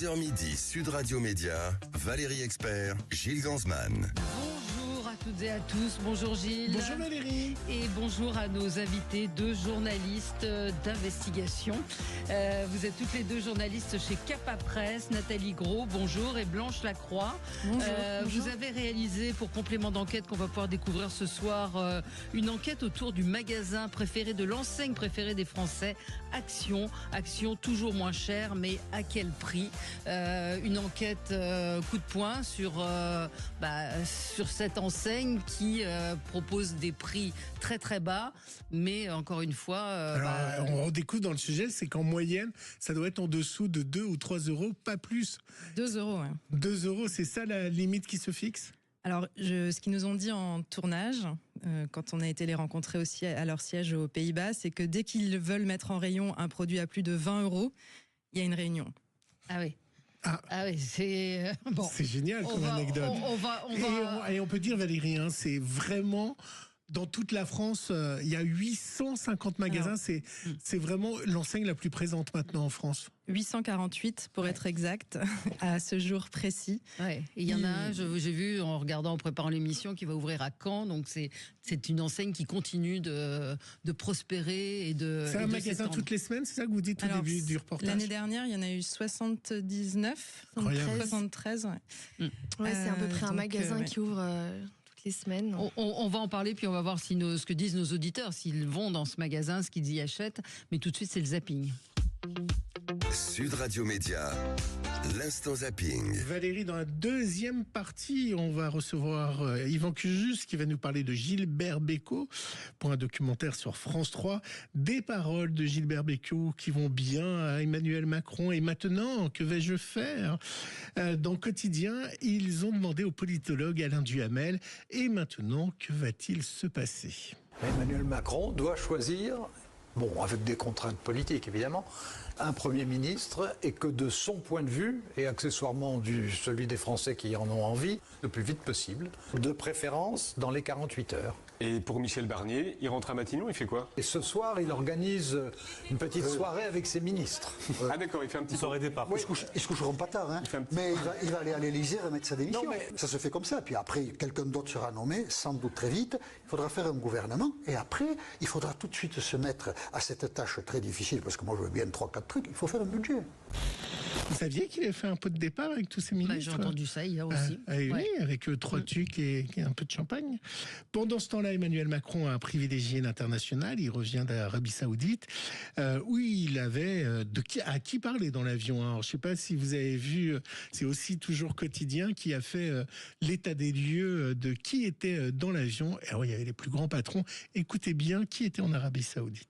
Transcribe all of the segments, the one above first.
11h midi, Sud Radio Média, Valérie Expert, Gilles Gansman. Bonjour à toutes et à tous, bonjour Gilles. Bonjour Valérie. Et bonjour à nos invités, deux journalistes d'investigation. Vous êtes toutes les deux journalistes chez Capa Presse, Nathalie Gros, bonjour, et Blanche Lacroix. Bonjour. Vous avez réalisé, pour complément d'enquête qu'on va pouvoir découvrir ce soir, une enquête autour du magasin préféré, de l'enseigne préférée des Français, Action. Action toujours moins cher, mais à quel prix? Une enquête coup de poing sur cette enseigne qui propose des prix très très bas, mais encore une fois... on découvre dans le sujet, c'est qu'en moyenne, ça doit être en dessous de 2 ou 3 euros, pas plus. 2 euros, ouais. 2 euros, c'est ça la limite qui se fixe? Alors, ce qu'ils nous ont dit en tournage, quand on a été les rencontrer aussi à leur siège aux Pays-Bas, c'est que dès qu'ils veulent mettre en rayon un produit à plus de 20 euros, il y a une réunion. Ah oui. Ah oui, c'est bon. C'est génial comme anecdote. Et on peut dire, Valérie, hein, c'est vraiment... Dans toute la France, il y a 850 magasins. C'est vraiment l'enseigne la plus présente maintenant en France. 848 pour être exact, à ce jour précis. Ouais. Et il y en a un, j'ai vu en regardant, en préparant l'émission, qui va ouvrir à Caen. Donc c'est une enseigne qui continue de prospérer et de. C'est un magasin toutes les semaines, c'est ça que vous dites au début du reportage? L'année dernière, il y en a eu 79, 73. Ouais, c'est à peu près un magasin qui ouvre les semaines. On va en parler, puis on va voir ce que disent nos auditeurs, s'ils vont dans ce magasin, ce qu'ils y achètent. Mais tout de suite, c'est le zapping. Sud Radio Média, l'instant zapping. Valérie, dans la deuxième partie, on va recevoir Yvan Cujus qui va nous parler de Gilbert Bécaud pour un documentaire sur France 3. Des paroles de Gilbert Bécaud qui vont bien à Emmanuel Macron. Et maintenant, que vais-je faire? Dans Quotidien, ils ont demandé au politologue Alain Duhamel. Et maintenant, que va-t-il se passer? Emmanuel Macron doit choisir, bon, avec des contraintes politiques évidemment, un Premier ministre, et que de son point de vue, et accessoirement celui des Français qui en ont envie, le plus vite possible, de préférence dans les 48 heures. Et pour Michel Barnier, il rentre à Matignon, il fait quoi? Et ce soir, il organise une petite soirée avec ses ministres. Ah d'accord, il fait un petit soirée départ. Oui. Ils se coucheront pas tard, hein. Mais il va aller à l'Élysée remettre sa démission. Non, mais... Ça se fait comme ça. Puis après, quelqu'un d'autre sera nommé, sans doute très vite. Il faudra faire un gouvernement. Et après, il faudra tout de suite se mettre à cette tâche très difficile, parce que moi je veux bien 3-4 trucs, il faut faire un budget. Vous saviez qu'il avait fait un pot de départ avec tous ses ministres? J'ai entendu ça hier aussi. Oui, avec 3 tucs et un peu de champagne. Pendant ce temps-là, Emmanuel Macron a privilégié l'international. Il revient d'Arabie Saoudite, où il avait à qui parler dans l'avion. Alors, je ne sais pas si vous avez vu, c'est aussi toujours Quotidien qui a fait l'état des lieux de qui était dans l'avion. Alors, il y avait les plus grands patrons. Écoutez bien qui était en Arabie Saoudite.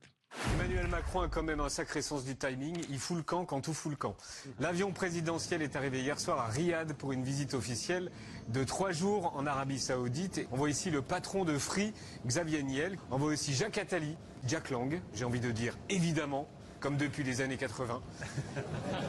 Emmanuel Macron a quand même un sacré sens du timing. Il fout le camp quand tout fout le camp. L'avion présidentiel est arrivé hier soir à Riyad pour une visite officielle de 3 jours en Arabie Saoudite. On voit ici le patron de Free, Xavier Niel. On voit aussi Jacques Attali, Jack Lang, j'ai envie de dire évidemment, comme depuis les années 80.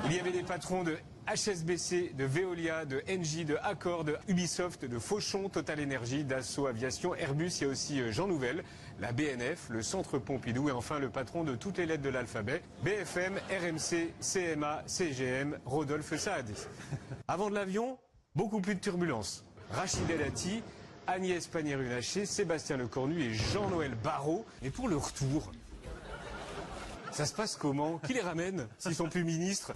Il y avait des patrons de HSBC, de Veolia, de Engie, de Accor, de Ubisoft, de Fauchon, Total Energy, Dassault Aviation, Airbus. Il y a aussi Jean Nouvel, la BNF, le Centre Pompidou et enfin le patron de toutes les lettres de l'alphabet, BFM, RMC, CMA, CGM, Rodolphe Saadi. Avant de l'avion, beaucoup plus de turbulences. Rachid Elati, Agnès Pannier-Runacher, Sébastien Lecornu et Jean-Noël Barrot. Et pour le retour, ça se passe comment? Qui les ramène s'ils sont plus ministres?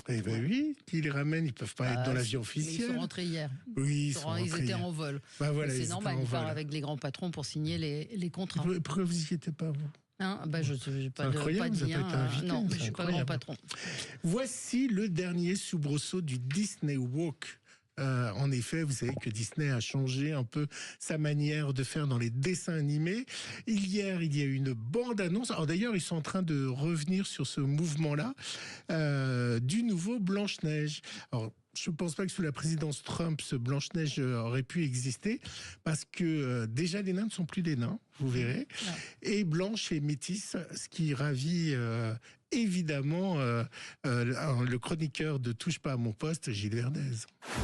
Eh ben oui, qui les ramènent, ils peuvent pas être dans l'avion officiel. Ils sont rentrés hier. Oui, ils étaient en vol. Bah voilà, c'est normal, ils partent avec les grands patrons pour signer les contrats. Pourquoi vous n'y étiez pas, vous? Je n'ai pas incroyable, de lien. Non, je ne suis pas grand patron. Voici le dernier soubresaut du Disney Walk. En effet, vous savez que Disney a changé un peu sa manière de faire dans les dessins animés. Hier, il y a eu une bande-annonce. Alors d'ailleurs, ils sont en train de revenir sur ce mouvement-là du nouveau Blanche-Neige. Alors, je ne pense pas que sous la présidence Trump, ce Blanche-Neige aurait pu exister, parce que déjà les nains ne sont plus des nains. vous verrez. Et blanche et métisse, ce qui ravit évidemment le chroniqueur de Touche pas à mon poste, Gilles Verdez.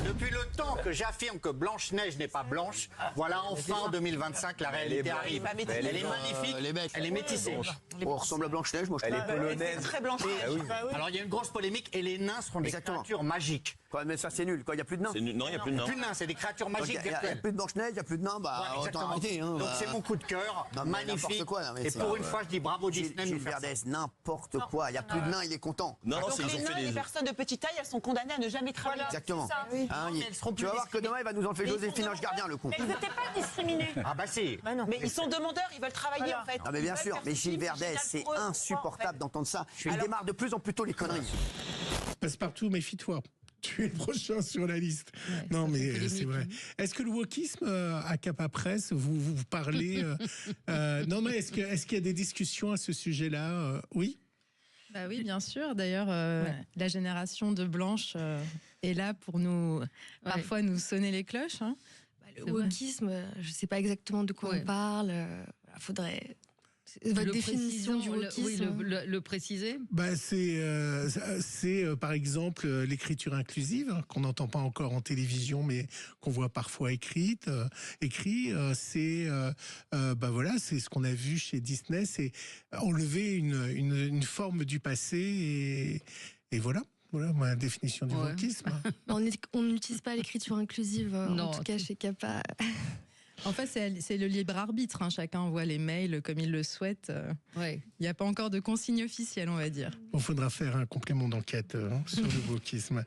Depuis le temps que j'affirme que Blanche-Neige n'est pas blanche, voilà enfin en 2025 la réalité arrive. Elle est magnifique, elle est métissée. On ressemble à Blanche-Neige, moi je Elle est polonaise. très blanche. Alors il y a une grosse polémique et les nains seront des créatures magiques. Mais ça c'est nul, il n'y a plus de nains. Non, il n'y a plus de nains. Plus de nains, c'est des créatures magiques Il n'y a virtuelles. plus de Blanche-Neige, il n'y a plus de nains, autant arrêter. Donc c'est mon coup de cœur, magnifique. Et pour une fois, je dis bravo Disney. Gilles Verdez, n'importe quoi, il n'y a plus de nains, il est content. Non, Donc les nains, les personnes de petite taille, elles sont condamnées à ne jamais travailler. Exactement. Tu vas voir que demain, il va nous enlever Joséphine Ange Gardien, le con. Mais ils n'étaient pas discriminés. Ah bah si. Mais ils sont demandeurs, ils veulent travailler en fait. Non mais bien sûr, mais Gilles Verdez, c'est insupportable d'entendre ça. Il démarre de plus en plus tôt les conneries. Passe-partout, méfie-toi. Tu es le prochain sur la liste. Non, mais c'est vrai. Est-ce que le wokisme à Capa Presse, vous parlez non, mais est-ce qu'il y a des discussions à ce sujet-là Oui. Bah oui, bien sûr. D'ailleurs, la génération de Blanche est là pour nous, parfois nous sonner les cloches. Hein. Le wokisme, je ne sais pas exactement de quoi on parle. Faudrait... Votre définition du wokisme. Le préciser. C'est par exemple l'écriture inclusive qu'on n'entend pas encore en télévision, mais qu'on voit parfois écrit. C'est c'est ce qu'on a vu chez Disney, c'est enlever une forme du passé et voilà. Voilà ma définition du wokisme. On n'utilise pas l'écriture inclusive, en tout cas chez Capa. En fait, c'est le libre arbitre. Hein. Chacun envoie les mails comme il le souhaite. Il n'y a pas encore de consigne officielle, on va dire. Il faudra faire un complément d'enquête sur le wokisme.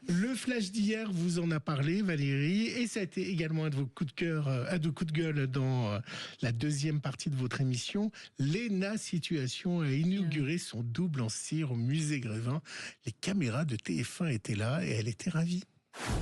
Le flash d'hier vous en a parlé, Valérie, et ça a été également un de vos coups de cœur, un de coups de gueule dans la deuxième partie de votre émission. Léna Situation a inauguré son double en cire au musée Grévin. Les caméras de TF1 étaient là et elle était ravie.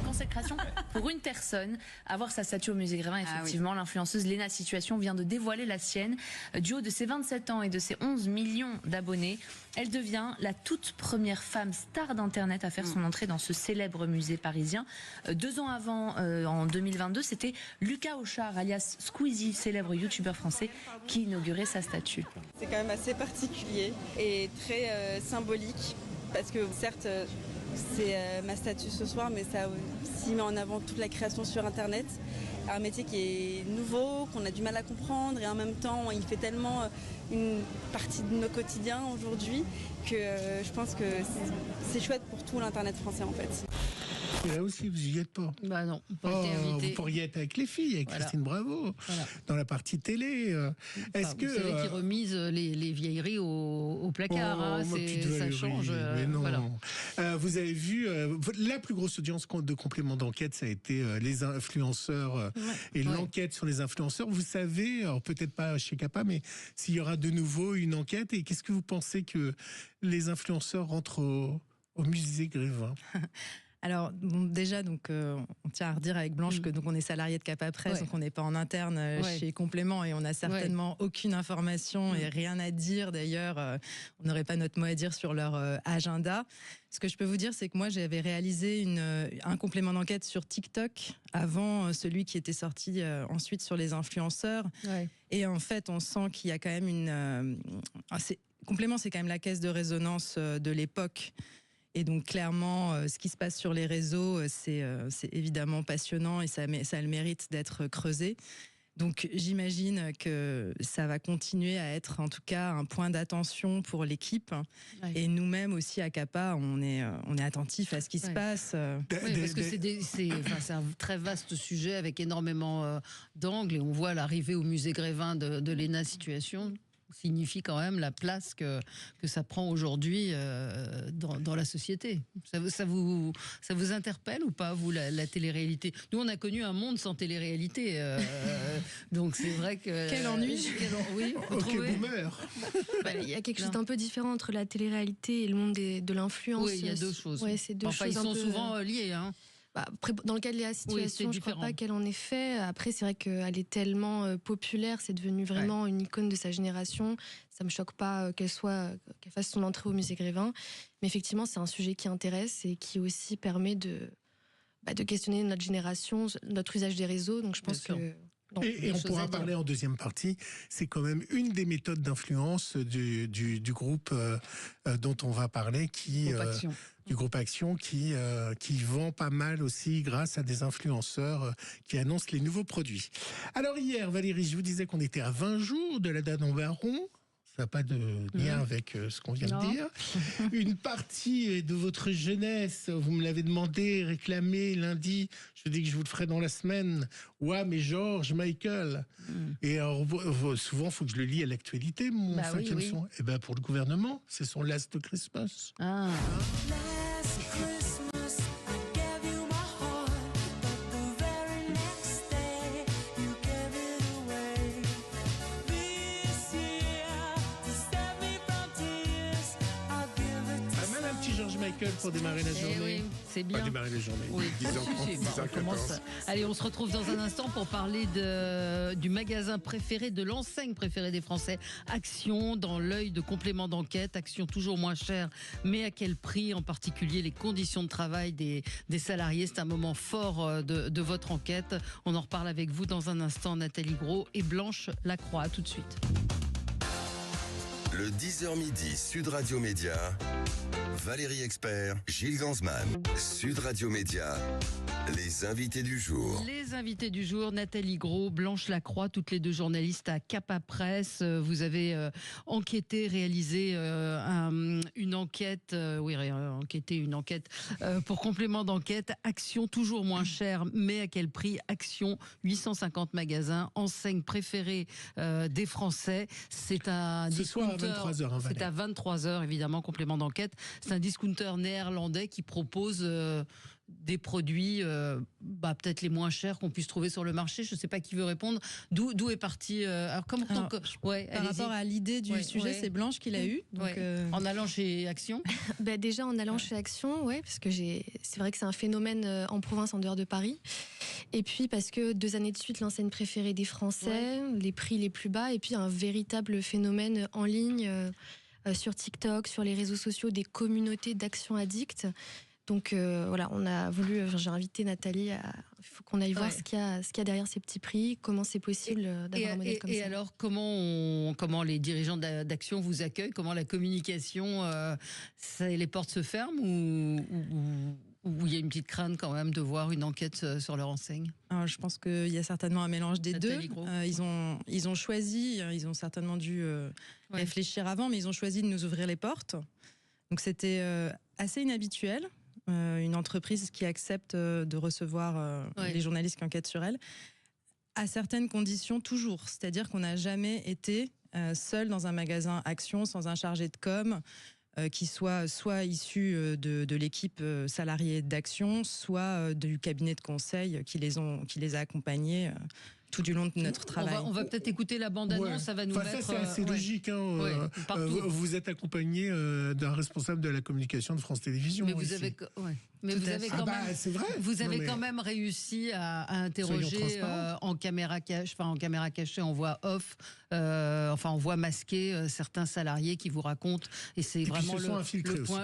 Consécration pour une personne, avoir sa statue au musée Grévin, effectivement. L'influenceuse Léna Situation vient de dévoiler la sienne. Du haut de ses 27 ans et de ses 11 millions d'abonnés, elle devient la toute première femme star d'internet à faire son entrée dans ce célèbre musée parisien. 2 ans avant, en 2022, c'était Lucas Auchard, alias Squeezie, célèbre youtubeur français, qui inaugurait sa statue. C'est quand même assez particulier et très symbolique, parce que certes c'est ma statue ce soir, mais ça aussi met en avant toute la création sur Internet. Un métier qui est nouveau, qu'on a du mal à comprendre, et en même temps, il fait tellement une partie de nos quotidiens aujourd'hui que je pense que c'est chouette pour tout l'Internet français en fait. Et là aussi, vous n'y êtes pas. Bah non, pas été invité. Vous pourriez être avec les filles, avec Christine Bravo, dans la partie télé. Est-ce que vous savez qu'ils remisent les vieilleries au placard, ça change. Mais non. Vous avez vu la plus grosse audience de complément d'enquête, ça a été les influenceurs et l'enquête sur les influenceurs. Vous savez, alors peut-être pas chez Capa, mais s'il y aura de nouveau une enquête, et qu'est-ce que vous pensez que les influenceurs rentrent au musée Grévin? Alors déjà, on tient à redire avec Blanche que on est salarié de Capa Presse, donc on n'est pas en interne chez Complément, et on n'a certainement aucune information et rien à dire. D'ailleurs, on n'aurait pas notre mot à dire sur leur agenda. Ce que je peux vous dire, c'est que moi, j'avais réalisé un complément d'enquête sur TikTok avant celui qui était sorti ensuite sur les influenceurs. Et en fait, on sent qu'il y a quand même Complément, c'est quand même la caisse de résonance de l'époque. Et donc clairement, ce qui se passe sur les réseaux, c'est évidemment passionnant et ça a le mérite d'être creusé. Donc j'imagine que ça va continuer à être en tout cas un point d'attention pour l'équipe. Et nous-mêmes aussi à Capa, on est attentifs à ce qui se passe. Oui, parce que c'est un très vaste sujet avec énormément d'angles, et on voit l'arrivée au musée Grévin de Léna Situation signifie quand même la place que ça prend aujourd'hui dans la société. Ça vous interpelle ou pas, vous, la télé-réalité? Nous, on a connu un monde sans télé-réalité. Donc c'est vrai que... Quel ennui. Oui, boomer. Il y a quelque chose d'un peu différent entre la télé-réalité et le monde de l'influence. Oui, il y a deux choses. Ouais, c'est deux choses ils sont souvent liés, hein. Après, dans le cas de la situation, je ne crois pas qu'elle en ait fait. Après, c'est vrai qu'elle est tellement populaire, c'est devenu vraiment une icône de sa génération. Ça ne me choque pas qu'elle fasse son entrée au musée Grévin. Mais effectivement, c'est un sujet qui intéresse et qui aussi permet de questionner notre génération, notre usage des réseaux. Donc je pense que Et on pourra parler en deuxième partie, c'est quand même une des méthodes d'influence du groupe dont on va parler, du groupe Action, qui vend pas mal aussi grâce à des influenceurs qui annoncent les nouveaux produits. Alors hier, Valérie, je vous disais qu'on était à 20 jours de la Danon Baron. Ça n'a pas de lien avec ce qu'on vient de dire. Une partie de votre jeunesse, vous me l'avez demandé, réclamé lundi, je dis que je vous le ferai dans la semaine. Ouais, mais George Michael. Et alors, souvent, il faut que je le lis à l'actualité, mon cinquième son. Et ben pour le gouvernement, c'est son Last Christmas. Ah. Michael pour démarrer la journée. Oui, c'est bien. Pas démarrer la journée. Oui. 10h30, 10h14. Allez, on se retrouve dans un instant pour parler du magasin préféré, de l'enseigne préférée des Français. Action, dans l'œil de complément d'enquête. Action toujours moins chère, mais à quel prix? En particulier les conditions de travail des salariés. C'est un moment fort de votre enquête. On en reparle avec vous dans un instant, Nathalie Gros et Blanche Lacroix. À tout de suite. Le 10h midi, Sud Radio Média. Valérie Expert, Gilles Gansman. Sud Radio Média, les invités du jour. Les invités du jour, Nathalie Gros, Blanche Lacroix, toutes les deux journalistes à Capa Presse. Vous avez enquêté, réalisé une enquête, une enquête pour complément d'enquête. Action toujours moins chère, mais à quel prix? Action, 850 magasins, enseigne préférée des Français. C'est un discounter. Ce soir à 23h. C'est à 23h, évidemment, complément d'enquête. C'est un discounter néerlandais qui propose des produits peut-être les moins chers qu'on puisse trouver sur le marché. Je ne sais pas qui veut répondre. D'où est parti par rapport à l'idée du sujet, c'est Blanche qui l'a eu. Donc en allant chez Action. Déjà en allant chez Action, parce que c'est vrai que c'est un phénomène en province, en dehors de Paris. Et puis parce que 2 années de suite, l'enseigne préférée des Français, les prix les plus bas, et puis un véritable phénomène en ligne sur TikTok, sur les réseaux sociaux, des communautés d'Action Addict. Donc on a voulu, j'ai invité Nathalie, il faut qu'on aille voir ce qu'il y a derrière ces petits prix, comment c'est possible d'avoir un modèle comme ça. Et alors, comment les dirigeants d'Action vous accueillent? Comment la communication, les portes se ferment ou il y a une petite crainte quand même de voir une enquête sur leur enseigne? Alors, je pense qu'il y a certainement un mélange des deux. Ils ont choisi, ils ont certainement dû réfléchir avant, mais ils ont choisi de nous ouvrir les portes. Donc c'était assez inhabituel. Une entreprise qui accepte de recevoir les journalistes qui enquêtent sur elle, à certaines conditions toujours. C'est-à-dire qu'on n'a jamais été seul dans un magasin Action sans un chargé de com qui soit issu de l'équipe salariée d'Action, soit du cabinet de conseil qui les a accompagnés tout du long de notre travail. On va peut-être écouter la bande-annonce, ça va nous mettre... Ça, c'est assez logique. Vous êtes accompagné d'un responsable de la communication de France Télévisions. Mais vous avez quand même réussi à interroger en caméra cachée, en voix off, en voix masquée, certains salariés qui vous racontent. Et c'est vraiment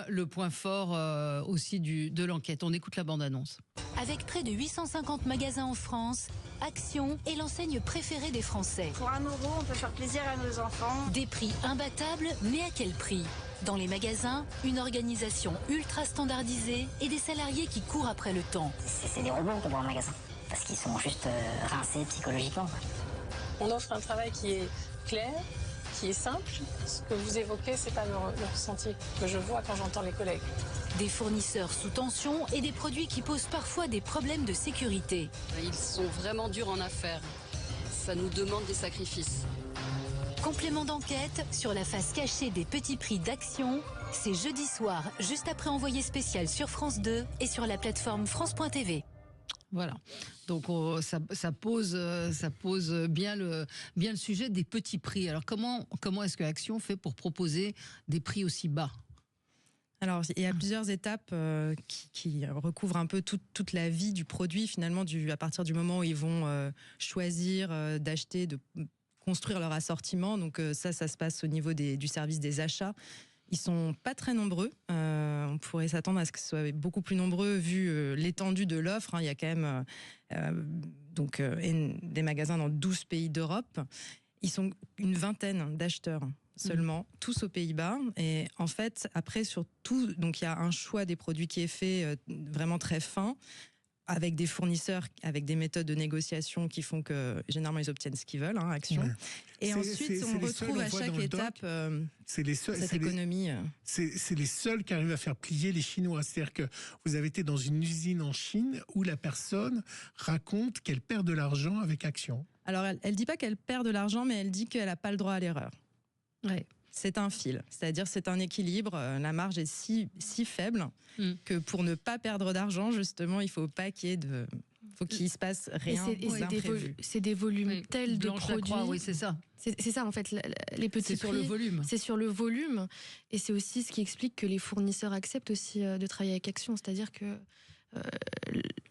le point fort aussi de l'enquête. On écoute la bande-annonce. Avec près de 850 magasins en France, Action est l'enseigne préférée des Français. Pour 1 €, on peut faire plaisir à nos enfants. Des prix imbattables, mais à quel prix? Dans les magasins, une organisation ultra standardisée et des salariés qui courent après le temps. C'est des robots qui vont en magasin, parce qu'ils sont juste rincés psychologiquement. On offre un travail qui est clair, qui est simple. Ce que vous évoquez, c'est pas le ressenti que je vois quand j'entends les collègues. Des fournisseurs sous tension et des produits qui posent parfois des problèmes de sécurité. Ils sont vraiment durs en affaires. Ça nous demande des sacrifices. Complément d'enquête sur la face cachée des petits prix d'Action. C'est jeudi soir, juste après Envoyé spécial sur France 2 et sur la plateforme France.tv. Voilà. Donc ça pose bien le sujet des petits prix. Alors comment est-ce que Action fait pour proposer des prix aussi bas? Alors, il y a plusieurs étapes qui recouvrent un peu toute la vie du produit, finalement, à partir du moment où ils vont choisir d'acheter, de construire leur assortiment. Donc ça se passe au niveau du service des achats. Ils sont pas très nombreux. On pourrait s'attendre à ce que ce soit beaucoup plus nombreux vu l'étendue de l'offre. Il y a quand même des magasins dans 12 pays d'Europe. Ils sont une vingtaine d'acheteurs seulement, tous aux Pays-Bas. Et en fait, après, surtout, donc il y a un choix des produits qui est fait vraiment très fin, avec des fournisseurs, avec des méthodes de négociation qui font que généralement ils obtiennent ce qu'ils veulent, Action. Ouais. Et ensuite, on retrouve à chaque étape cette économie. C'est les seuls qui arrivent à faire plier les Chinois. C'est-à-dire que vous avez été dans une usine en Chine où la personne raconte qu'elle perd de l'argent avec Action. Alors, elle dit pas qu'elle perd de l'argent, mais elle dit qu'elle n'a pas le droit à l'erreur. Ouais. C'est un fil, c'est-à-dire c'est un équilibre. La marge est si faible que pour ne pas perdre d'argent, justement, il faut pas qu'il y ait faut qu'il se passe rien d'imprévu. C'est des volumes tels de produits. Oui, c'est ça. C'est ça en fait, les petits prix. C'est sur le volume. C'est sur le volume, et c'est aussi ce qui explique que les fournisseurs acceptent aussi de travailler avec Action, c'est-à-dire que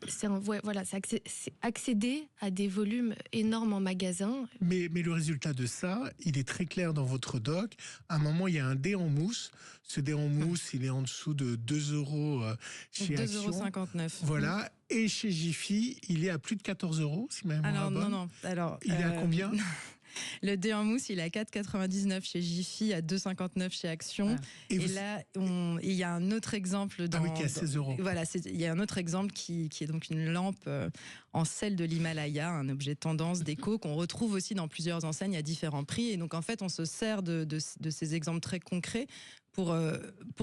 c'est accéder à des volumes énormes en magasin. Mais le résultat de ça, il est très clair dans votre doc. À un moment, il y a un dé en mousse. Ce dé en mousse, il est en dessous de 2 € chez Action. 2,59 €. Voilà. Et chez Jiffy, il est à plus de 14 €, si ma mémoire est bonne. Non. Alors, il est à combien? Le dé en mousse, il est à 4,99 chez Jiffy, à 2,59 chez Action. Et là, il y a un autre exemple. Qui est à 16 €. Voilà, il y a un autre exemple qui est donc une lampe en sel de l'Himalaya, un objet tendance déco qu'on retrouve aussi dans plusieurs enseignes à différents prix. Et donc, en fait, on se sert de ces exemples très concrets pour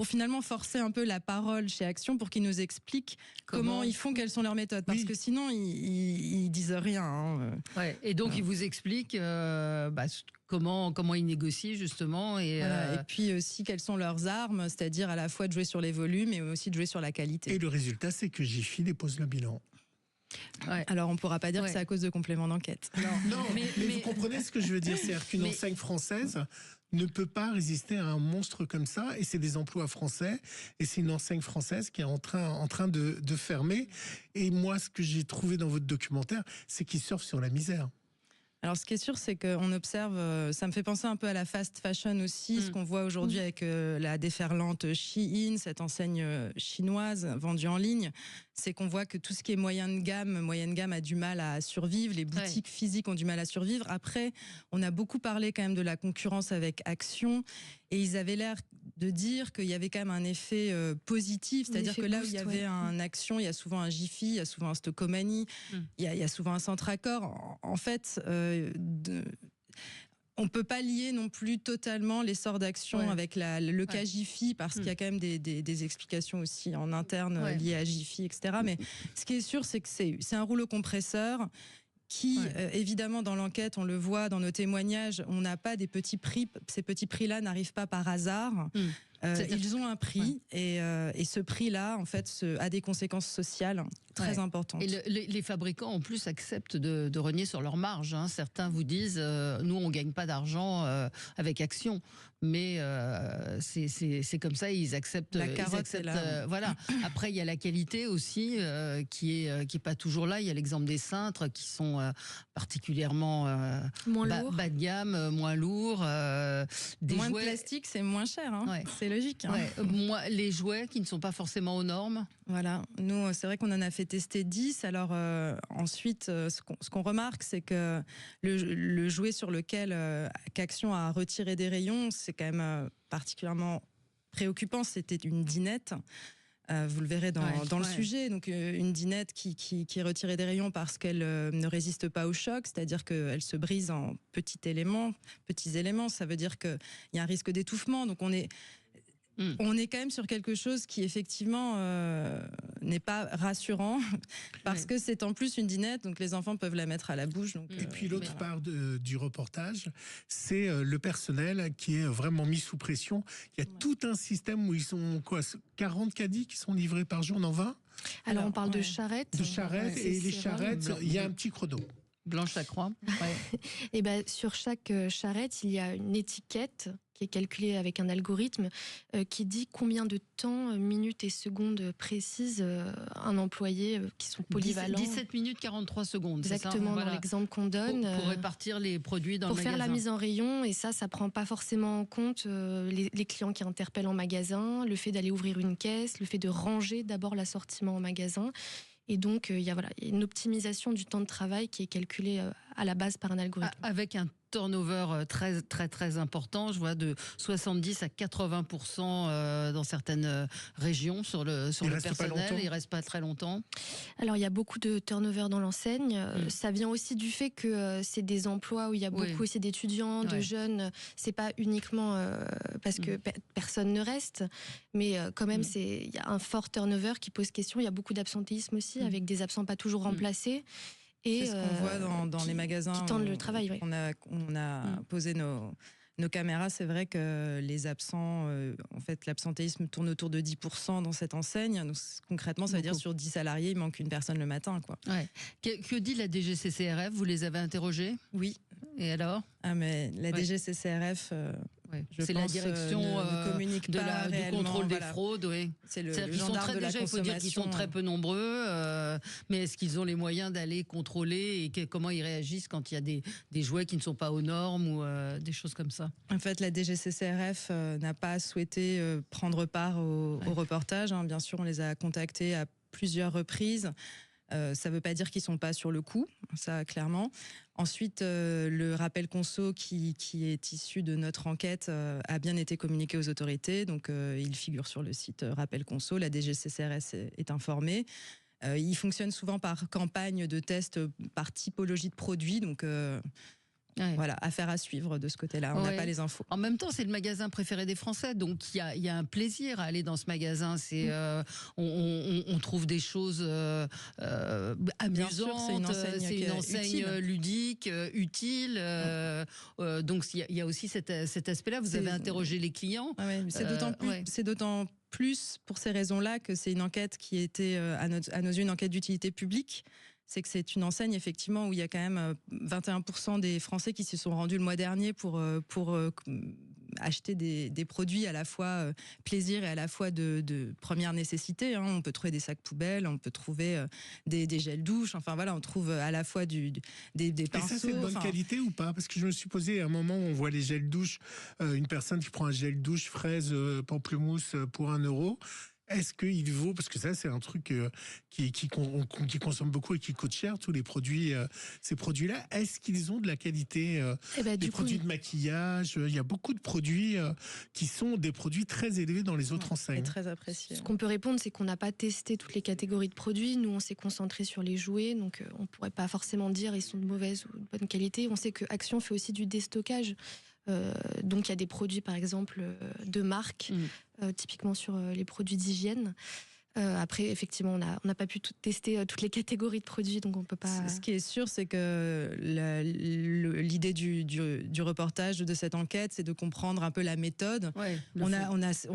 finalement forcer un peu la parole chez Action pour qu'ils nous expliquent comment ils font, quelles sont leurs méthodes. Parce que sinon, ils disent rien. Ouais. Et donc, ils vous expliquent comment ils négocient, justement. Et puis aussi, quelles sont leurs armes, c'est-à-dire à la fois de jouer sur les volumes et aussi de jouer sur la qualité. Et le résultat, c'est que Jiffy dépose le bilan. Ouais. Alors on ne pourra pas dire que c'est à cause de compléments d'enquête. Non, mais vous comprenez ce que je veux dire, c'est-à-dire qu'une enseigne française ne peut pas résister à un monstre comme ça, et c'est des emplois français, et c'est une enseigne française qui est en train de fermer. Et moi, ce que j'ai trouvé dans votre documentaire, c'est qu'ils surfent sur la misère. Alors, ce qui est sûr, c'est qu'on observe, ça me fait penser un peu à la fast fashion aussi, ce qu'on voit aujourd'hui avec la déferlante Shein, cette enseigne chinoise vendue en ligne, c'est qu'on voit que tout ce qui est moyenne gamme a du mal à survivre, les boutiques physiques ont du mal à survivre. Après, on a beaucoup parlé quand même de la concurrence avec Action, et ils avaient l'air de dire qu'il y avait quand même un effet positif, c'est-à-dire que là où il y avait un Action, il y a souvent un Jiffy, il y a souvent un Stocomanie, il y a souvent un Centracor. En fait, on peut pas lier non plus totalement l'essor d'Action avec le cas Jiffy, parce qu'il y a quand même des explications aussi en interne liées à Jiffy, etc. Mais ce qui est sûr, c'est que c'est un rouleau compresseur qui, évidemment, dans l'enquête, on le voit dans nos témoignages, on n'a pas des petits prix. Ces petits prix-là n'arrivent pas par hasard. Ils ont un prix, et ce prix-là, en fait, a des conséquences sociales très importantes. Et les fabricants, en plus, acceptent de renier sur leur marge. Certains vous disent, nous, on ne gagne pas d'argent avec Action. Mais c'est comme ça, ils acceptent. La carotte est là. Voilà. Après, il y a la qualité aussi qui est pas toujours là. Il y a l'exemple des cintres qui sont particulièrement bas de gamme, moins lourds. Moins de plastique, c'est moins cher. C'est logique. Les jouets qui ne sont pas forcément aux normes. Voilà. Nous, c'est vrai qu'on en a fait tester 10. Alors ensuite, ce qu'on remarque, c'est que le jouet sur lequel qu'Action a retiré des rayons, c'est quand même particulièrement préoccupant. C'était une dinette. Vous le verrez dans le sujet. Donc une dinette qui est retirée des rayons parce qu'elle ne résiste pas au choc, c'est-à-dire qu'elle se brise en petits éléments. Ça veut dire qu'il y a un risque d'étouffement. Donc on est quand même sur quelque chose qui effectivement n'est pas rassurant, parce que c'est en plus une dinette, donc les enfants peuvent la mettre à la bouche. Donc, et puis l'autre part du reportage, c'est le personnel qui est vraiment mis sous pression. Il y a tout un système où ils sont 40 caddies qui sont livrés par jour, non 20 ? Alors on parle de charrettes. De charrettes, et les charrettes, il y a un petit chrono. Blanche Lacroix. Ouais. Et sur chaque charrette, il y a une étiquette qui est calculée avec un algorithme qui dit combien de temps, minutes et secondes précises un employé qui sont polyvalents. 17 minutes 43 secondes. Exactement, c'est ça, dans l'exemple qu'on donne. Pour répartir les produits dans le magasin. Pour faire la mise en rayon, et ça prend pas forcément en compte les clients qui interpellent en magasin, le fait d'aller ouvrir une caisse, le fait de ranger d'abord l'assortiment en magasin. Et donc, il y a une optimisation du temps de travail qui est calculée à la base par un algorithme. Avec un turnover très, très, très important, je vois de 70 à 80% dans certaines régions sur le personnel. Il ne reste pas très longtemps. Alors, il y a beaucoup de turnover dans l'enseigne. Ça vient aussi du fait que c'est des emplois où il y a beaucoup aussi d'étudiants, de jeunes. Ce n'est pas uniquement parce que personne ne reste, mais quand même, il y a un fort turnover qui pose question. Il y a beaucoup d'absentéisme aussi, avec des absents pas toujours remplacés. C'est ce qu'on voit dans les magasins qui tendent le travail. On a posé nos caméras. C'est vrai que les absents, en fait, l'absentéisme tourne autour de 10% dans cette enseigne. Donc, concrètement, ça veut dire sur 10 salariés, il manque une personne le matin, quoi. Ouais. Que dit la DGCCRF? Vous les avez interrogés? Oui. Et alors? Mais la DGCCRF... c'est la direction ne communique pas du contrôle des fraudes. Oui. C'est le gendarme de la consommation. Il faut dire qu'ils sont très peu nombreux, mais est-ce qu'ils ont les moyens d'aller contrôler et comment ils réagissent quand il y a des jouets qui ne sont pas aux normes ou des choses comme ça? En fait, la DGCCRF n'a pas souhaité prendre part au reportage. Bien sûr, on les a contactés à plusieurs reprises. Ça ne veut pas dire qu'ils ne sont pas sur le coup, ça clairement. Ensuite, le rappel conso qui est issu de notre enquête a bien été communiqué aux autorités. Donc, il figure sur le site rappel conso. La DGCCRF est informée. Il fonctionne souvent par campagne de tests par typologie de produits. Donc, voilà, affaire à suivre de ce côté-là. On n'a pas les infos. En même temps, c'est le magasin préféré des Français, donc il y a un plaisir à aller dans ce magasin. On trouve des choses amusantes. C'est une enseigne ludique, utile. Donc il y a aussi cet aspect-là. Vous avez interrogé les clients. C'est d'autant plus pour ces raisons-là que c'est une enquête qui était à nos yeux une enquête d'utilité publique. C'est que c'est une enseigne, effectivement, où il y a quand même 21% des Français qui se sont rendus le mois dernier pour acheter des produits à la fois plaisir et à la fois de première nécessité. On peut trouver des sacs poubelles, on peut trouver des gels douches. Enfin voilà, on trouve à la fois des pinceaux. Et ça, c'est de bonne qualité ou pas? Parce que je me suis posé à un moment où on voit les gels douches, une personne qui prend un gel douche fraise pamplemousse pour 1 €. Est-ce qu'il vaut, parce que ça c'est un truc qui consomme beaucoup et qui coûte cher, tous les produits, ces produits-là, est-ce qu'ils ont de la qualité? Des produits de maquillage, il y a beaucoup de produits qui sont des produits très élevés dans les autres enseignes. Très appréciés. Ce qu'on peut répondre, c'est qu'on n'a pas testé toutes les catégories de produits. Nous, on s'est concentré sur les jouets, donc on ne pourrait pas forcément dire ils sont de mauvaise ou de bonne qualité. On sait que Action fait aussi du déstockage. Donc il y a des produits par exemple de marque, typiquement sur les produits d'hygiène. Après, effectivement, on n'a pas pu tester toutes les catégories de produits, donc on peut pas... Ce qui est sûr, c'est que l'idée du reportage, de cette enquête, c'est de comprendre un peu la méthode. On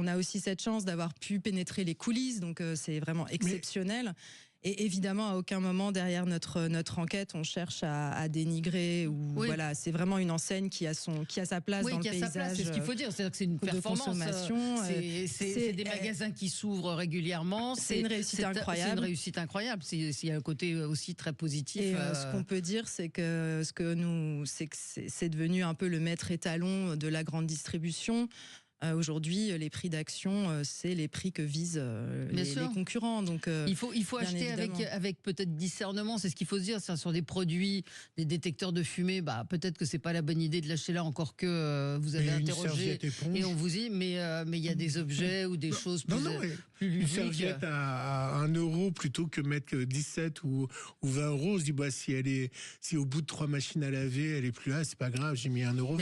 a aussi cette chance d'avoir pu pénétrer les coulisses, donc c'est vraiment exceptionnel. Et évidemment, à aucun moment derrière notre enquête, on cherche à dénigrer ou voilà, c'est vraiment une enseigne qui a sa place dans le paysage. C'est ce qu'il faut dire, c'est-à-dire que c'est une performance. C'est des magasins qui s'ouvrent régulièrement. C'est une réussite incroyable. C'est une réussite incroyable. Il y a un côté aussi très positif. Et ce qu'on peut dire, c'est que c'est devenu un peu le maître étalon de la grande distribution. Aujourd'hui, les prix d'Action, c'est les prix que visent les concurrents. Donc, il faut acheter avec peut-être discernement, c'est ce qu'il faut se dire. Sur des produits, des détecteurs de fumée, peut-être que c'est pas la bonne idée de l'acheter là, encore que vous avez interrogé et on vous dit, mais il y a des objets ou des choses plus ludiques. Une serviette à 1 € plutôt que mettre 17 ou 20 €. On se dit, si au bout de 3 machines à laver, elle est plus là, c'est pas grave, j'ai mis 1 €.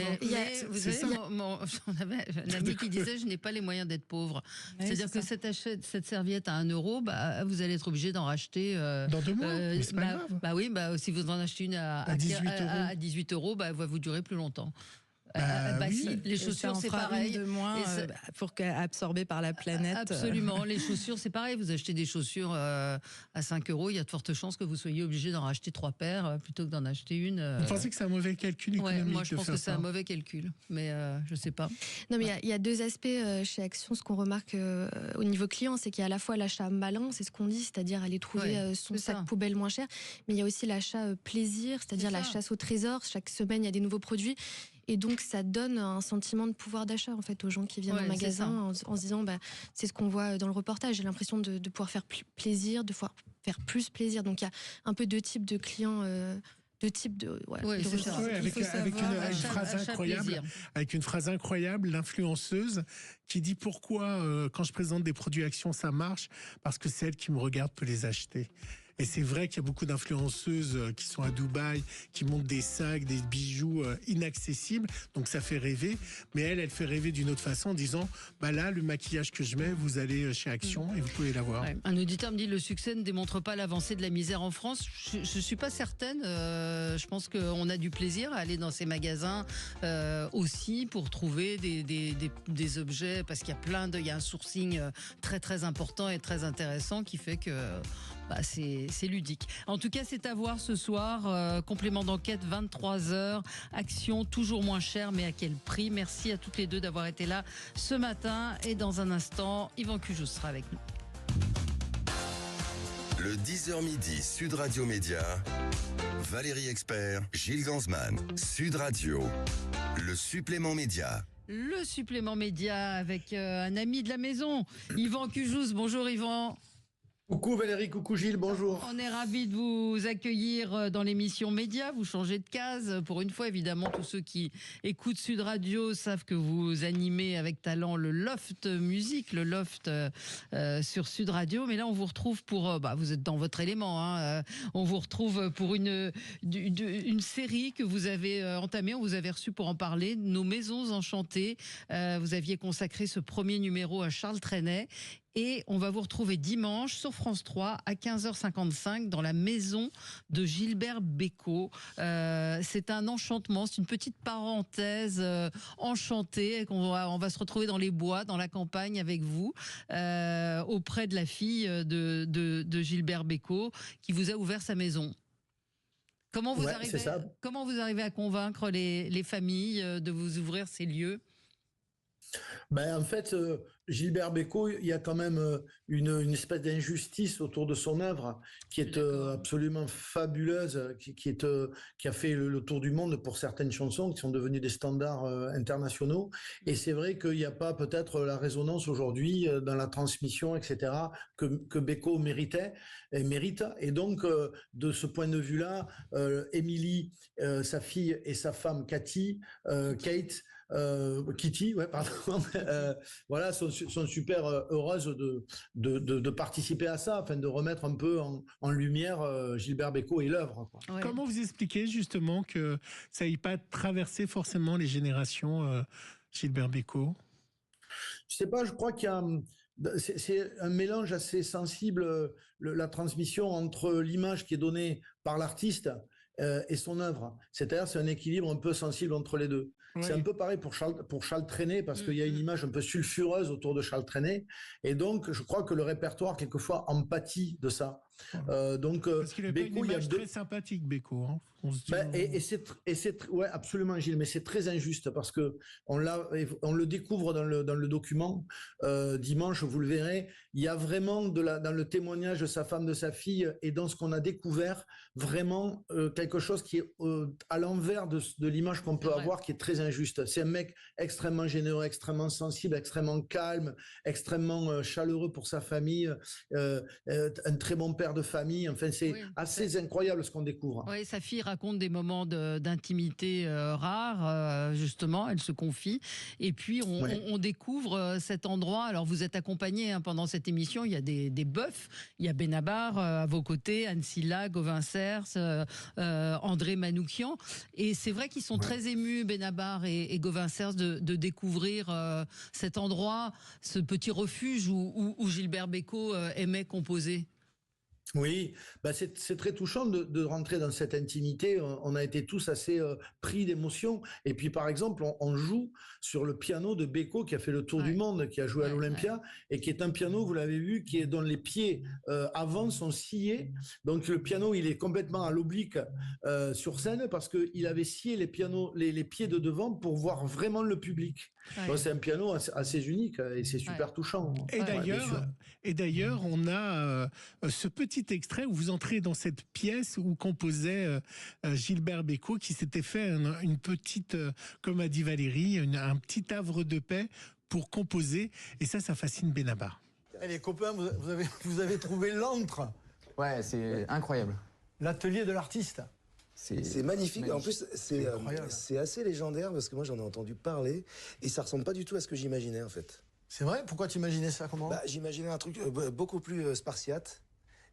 Vous savez, on avait un ami qui disait je n'ai pas les moyens d'être pauvre. C'est-à-dire que cette serviette à 1 €, vous allez être obligé d'en racheter dans 2 mois. Mais c'est pas grave. Oui, si vous en achetez une à 18 €, elle va vous durer plus longtemps. Si, les chaussures, c'est pareil. De moins pour absorber par la planète. Absolument. Les chaussures, c'est pareil. Vous achetez des chaussures à 5 €, il y a de fortes chances que vous soyez obligé d'en racheter 3 paires plutôt que d'en acheter une. Vous pensez que c'est un mauvais calcul économique? Moi, je pense que c'est un mauvais calcul, mais je sais pas. Non, mais il y a deux aspects chez Action. Ce qu'on remarque au niveau client, c'est qu'il y a à la fois l'achat malin, c'est ce qu'on dit, c'est-à-dire aller trouver son sac poubelle moins cher, mais il y a aussi l'achat plaisir, c'est-à-dire la chasse au trésor. Chaque semaine, il y a des nouveaux produits. Et donc, ça donne un sentiment de pouvoir d'achat en fait aux gens qui viennent au magasin en se disant, c'est ce qu'on voit dans le reportage. J'ai l'impression de pouvoir faire plaisir, de pouvoir faire plus plaisir. Donc, il y a un peu deux types de clients. Avec une phrase incroyable, l'influenceuse qui dit pourquoi quand je présente des produits Action ça marche, parce que celle qui me regarde peut les acheter. Et c'est vrai qu'il y a beaucoup d'influenceuses qui sont à Dubaï, qui montent des sacs, des bijoux inaccessibles, donc ça fait rêver. Mais elle fait rêver d'une autre façon en disant, là, le maquillage que je mets, vous allez chez Action et vous pouvez l'avoir. Ouais. Un auditeur me dit, le succès ne démontre pas l'avancée de la misère en France. Je suis pas certaine. Je pense qu'on a du plaisir à aller dans ces magasins aussi pour trouver des objets, parce qu'il y a un sourcing très très important et très intéressant qui fait que c'est ludique. En tout cas, c'est à voir ce soir. Complément d'enquête, 23h. Action, toujours moins cher, mais à quel prix? Merci à toutes les deux d'avoir été là ce matin. Et dans un instant, Yvan Cujoux sera avec nous. Le 10h midi, Sud Radio Média. Valérie Expert, Gilles Gansman. Sud Radio. Le supplément média. Le supplément média avec un ami de la maison, Yvan Cujoux. Bonjour Yvan. Coucou Valérie, coucou Gilles, bonjour. On est ravis de vous accueillir dans l'émission Média. Vous changez de case. Pour une fois, évidemment, tous ceux qui écoutent Sud Radio savent que vous animez avec talent le Loft Musique, le Loft sur Sud Radio. Mais là, on vous retrouve pour... vous êtes dans votre élément. On vous retrouve pour une série que vous avez entamée. On vous avait reçu pour en parler, Nos Maisons Enchantées. Vous aviez consacré ce premier numéro à Charles Trenet. Et on va vous retrouver dimanche sur France 3 à 15h55 dans la maison de Gilbert Bécaud. C'est un enchantement, c'est une petite parenthèse enchantée. On va se retrouver dans les bois, dans la campagne avec vous, auprès de la fille de Gilbert Bécaud qui vous a ouvert sa maison. Comment vous arrivez à convaincre les familles de vous ouvrir ces lieux ? En fait, Gilbert Bécaud, il y a quand même une espèce d'injustice autour de son œuvre qui est absolument fabuleuse, qui a fait le tour du monde pour certaines chansons qui sont devenues des standards internationaux. Et c'est vrai qu'il n'y a pas peut-être la résonance aujourd'hui dans la transmission, etc., que Bécaud mérite. Et donc, de ce point de vue-là, Émilie, sa fille et sa femme Kitty, voilà, sont super heureuses de participer à ça, afin de remettre un peu en lumière Gilbert Bécaud et l'œuvre. Ouais. Comment vous expliquez justement que ça n'ait pas traversé forcément les générations, Gilbert Bécaud? Je sais pas, je crois qu'il y a... C'est un mélange assez sensible, la transmission entre l'image qui est donnée par l'artiste et son œuvre. C'est-à-dire, c'est un équilibre un peu sensible entre les deux. Oui. C'est un peu pareil pour Charles Trenet, parce qu'il y a une image un peu sulfureuse autour de Charles Trenet. Et donc, je crois que le répertoire, quelquefois, en pâtit de ça. Parce qu'il a Bécaud, une image très sympathique, Bécaud. Hein. Ouais, absolument, Gilles, mais c'est très injuste parce que on le découvre dans le document dimanche, vous le verrez. Il y a vraiment dans le témoignage de sa femme, de sa fille, et dans ce qu'on a découvert, vraiment quelque chose qui est à l'envers de l'image qu'on peut avoir, qui est très injuste. C'est un mec extrêmement généreux, extrêmement sensible, extrêmement calme, extrêmement chaleureux pour sa famille, un très bon père de famille. Enfin, c'est assez incroyable ce qu'on découvre. Oui, sa fille raconte des moments d'intimité rares, justement, elle se confie. Et puis, on découvre cet endroit. Alors, vous êtes accompagné pendant cette émission, il y a des bœufs, il y a Benabar à vos côtés, Anne Silla, Gauvin Cers, André Manoukian. Et c'est vrai qu'ils sont très émus, Benabar et Gauvin Cers, de découvrir cet endroit, ce petit refuge où Gilbert Bécaud aimait composer. Oui, c'est très touchant de rentrer dans cette intimité. On a été tous assez pris d'émotion. Et puis, par exemple, on joue sur le piano de Beko qui a fait le tour du monde, qui a joué à l'Olympia, et qui est un piano, vous l'avez vu, dont les pieds avant sont sciés. Donc, le piano, il est complètement à l'oblique sur scène parce qu'il avait scié les pieds de devant pour voir vraiment le public. Donc, c'est un piano assez unique et c'est super touchant. Et d'ailleurs, on a ce petit extrait où vous entrez dans cette pièce où composait Gilbert Bécaud, qui s'était fait une petite, comme a dit Valérie, un petit havre de paix pour composer. Et ça fascine Benabar. Les copains, vous avez trouvé l'antre. Ouais, c'est incroyable. L'atelier de l'artiste. C'est magnifique. En plus, c'est assez légendaire parce que moi, j'en ai entendu parler et ça ressemble pas du tout à ce que j'imaginais, en fait. C'est vrai? Pourquoi tu imaginais ça? Comment? J'imaginais un truc beaucoup plus spartiate.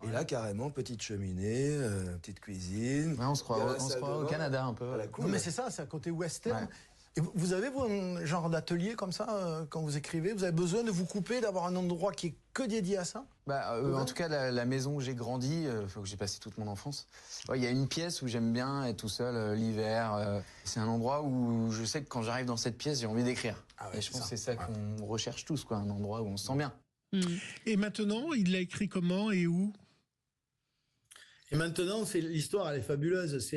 Et là, carrément, petite cheminée, petite cuisine. Ouais, on se croit au Canada un peu. Cool. Non, mais c'est ça, c'est à côté western. Ouais. Et vous avez, vous, un genre d'atelier comme ça, quand vous écrivez? Vous avez besoin de vous couper, d'avoir un endroit qui est que dédié à ça? En tout cas, la maison où j'ai grandi, où j'ai passé toute mon enfance, il y a une pièce où j'aime bien être tout seul l'hiver. C'est un endroit où je sais que quand j'arrive dans cette pièce, j'ai envie d'écrire. Et je pense que c'est ça qu'on recherche tous, quoi, un endroit où on se sent bien. Et maintenant, il l'a écrit comment et où? Et maintenant, l'histoire, elle est fabuleuse.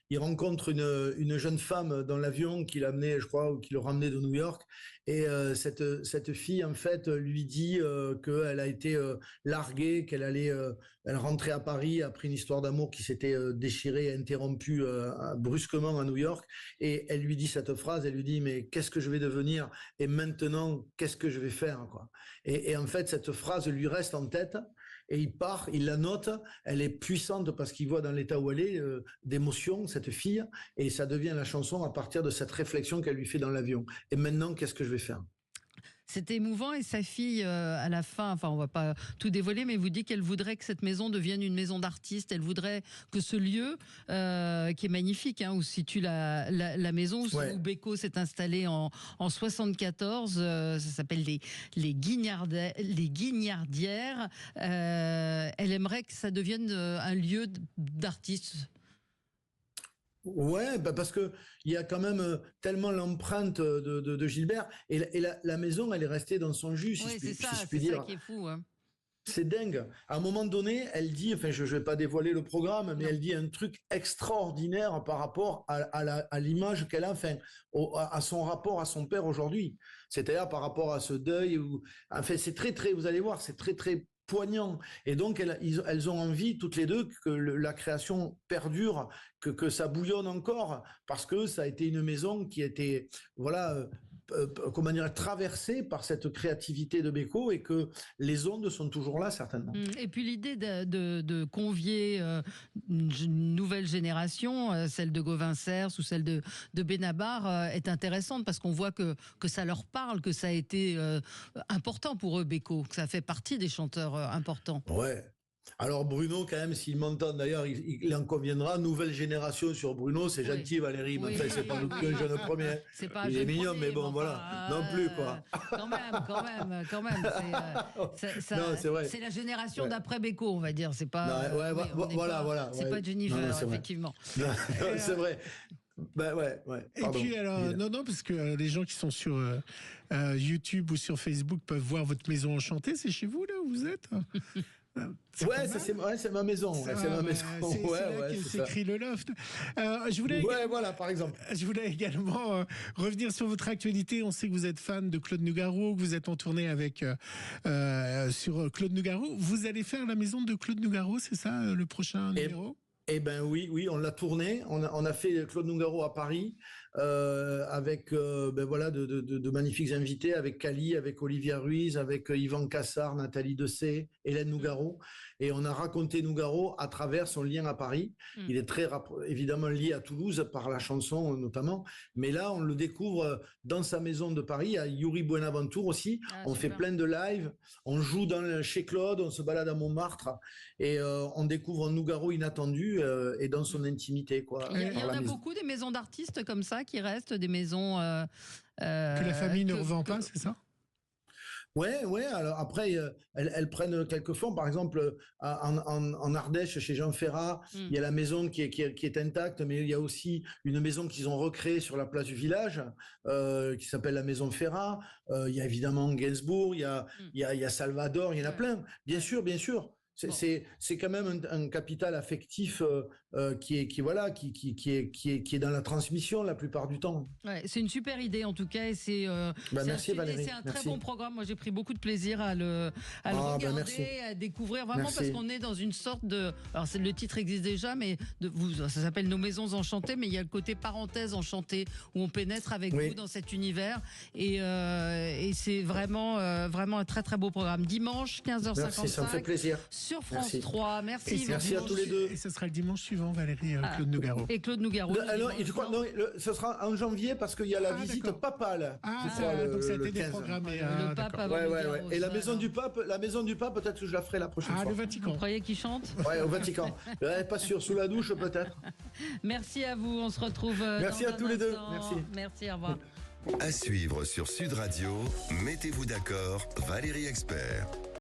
Il rencontre une jeune femme dans l'avion qui l'amenait, je crois, ou qui le ramenait de New York. Et cette fille, en fait, lui dit qu'elle a été larguée, elle rentrait à Paris après une histoire d'amour qui s'était déchirée et interrompue brusquement à New York. Et elle lui dit cette phrase, elle lui dit « Mais qu'est-ce que je vais devenir? Et maintenant, qu'est-ce que je vais faire ?» Et en fait, cette phrase lui reste en tête. Et il part, il la note, elle est puissante parce qu'il voit dans l'état où elle est d'émotion, cette fille, et ça devient la chanson à partir de cette réflexion qu'elle lui fait dans l'avion. Et maintenant, qu'est-ce que je vais faire? C'était émouvant et sa fille, à la fin, enfin on va pas tout dévoiler, mais vous dit qu'elle voudrait que cette maison devienne une maison d'artistes. Elle voudrait que ce lieu, qui est magnifique, où se situe la maison, où Bécaud s'est installé en 74, ça s'appelle les Guignardières. Elle aimerait que ça devienne un lieu d'artistes. Ouais, parce que il y a quand même tellement l'empreinte de Gilbert et la maison, elle est restée dans son jus. Oui, c'est ça qui est fou. Hein. C'est dingue. À un moment donné, elle dit, enfin, je vais pas dévoiler le programme, mais elle dit un truc extraordinaire par rapport à l'image qu'elle a, enfin, à son rapport à son père aujourd'hui. C'est-à-dire par rapport à ce deuil. Enfin, c'est très, vous allez voir, c'est très poignant. Et donc, elles ont envie, toutes les deux, que la création perdure, que ça bouillonne encore, parce que ça a été une maison qui a été, comment dire, traversée par cette créativité de Bécaud et que les ondes sont toujours là, certainement. Et puis l'idée de convier une nouvelle génération, celle de Gauvin Cers ou celle de Benabar, est intéressante parce qu'on voit que ça leur parle, que ça a été important pour eux, Bécaud, que ça fait partie des chanteurs importants. Ouais. Alors Bruno, quand même, s'il m'entend d'ailleurs, il en conviendra. Nouvelle génération sur Bruno, c'est gentil Valérie, mais enfin, c'est pas non plus un jeune premier. Il est mignon, mais bon, voilà, non plus quoi. Quand même. C'est vrai. C'est la génération d'après Bécaud, on va dire. C'est pas. Voilà. C'est pas Jennifer, effectivement. C'est vrai. Ouais. Et puis alors, non, parce que les gens qui sont sur YouTube ou sur Facebook peuvent voir votre maison enchantée. C'est chez vous là où vous êtes? C'est ma maison. C'est ma maison. C'est là qu'il s'écrit le loft. Voilà, par exemple. Je voulais également revenir sur votre actualité. On sait que vous êtes fan de Claude Nougaro, que vous êtes en tournée avec sur Claude Nougaro. Vous allez faire la maison de Claude Nougaro, c'est ça, le prochain numéro? Eh ben oui, on l'a tourné. On a fait Claude Nougaro à Paris avec de magnifiques invités, avec Cali, avec Olivia Ruiz, avec Yvan Cassard, Nathalie Dessay, Hélène Nougaro. Et on a raconté Nougaro à travers son lien à Paris. Il est très évidemment lié à Toulouse par la chanson notamment. Mais là, on le découvre dans sa maison de Paris, à Yuri Buenaventure aussi. On fait plein de lives. On joue chez Claude, on se balade à Montmartre. Et on découvre un Nougaro inattendu et dans son intimité. Il y en a beaucoup des maisons d'artistes comme ça qui restent, des maisons... que la famille ne revend pas, c'est ça? Ouais. Alors après, elles prennent quelques fonds. Par exemple, en Ardèche, chez Jean Ferrat, il y a la maison qui est intacte, mais il y a aussi une maison qu'ils ont recréée sur la place du village, qui s'appelle la maison Ferrat. Il y a évidemment Gainsbourg, il y a Salvador, il y en a plein. Bien sûr. C'est quand même un capital affectif qui est dans la transmission la plupart du temps. Ouais, c'est une super idée en tout cas et c'est merci Valérie. C'est un très bon programme. Moi j'ai pris beaucoup de plaisir à le regarder, à découvrir vraiment parce qu'on est dans une sorte de. Alors le titre existe déjà, mais ça s'appelle Nos Maisons Enchantées, mais il y a le côté parenthèse enchantée où on pénètre avec vous dans cet univers et c'est vraiment un très très beau programme. Dimanche 15h55. Merci, ça me fait plaisir. Sur France 3. Merci. Merci à tous les deux. Et ce sera le dimanche suivant, Valérie, Claude Nougaro. Et Claude Nougaro. Ce sera en janvier parce qu'il y a la visite papale. Donc ça a été déprogrammé. Le pape avant Et la maison du pape, peut-être que je la ferai la prochaine fois. Le Vatican. Vous croyez qu'il chante? Ouais, au Vatican. Pas sûr, sous la douche peut-être. Merci à vous, on se retrouve. Merci à tous les deux. Merci, au revoir. À suivre sur Sud Radio, mettez-vous d'accord, Valérie Expert.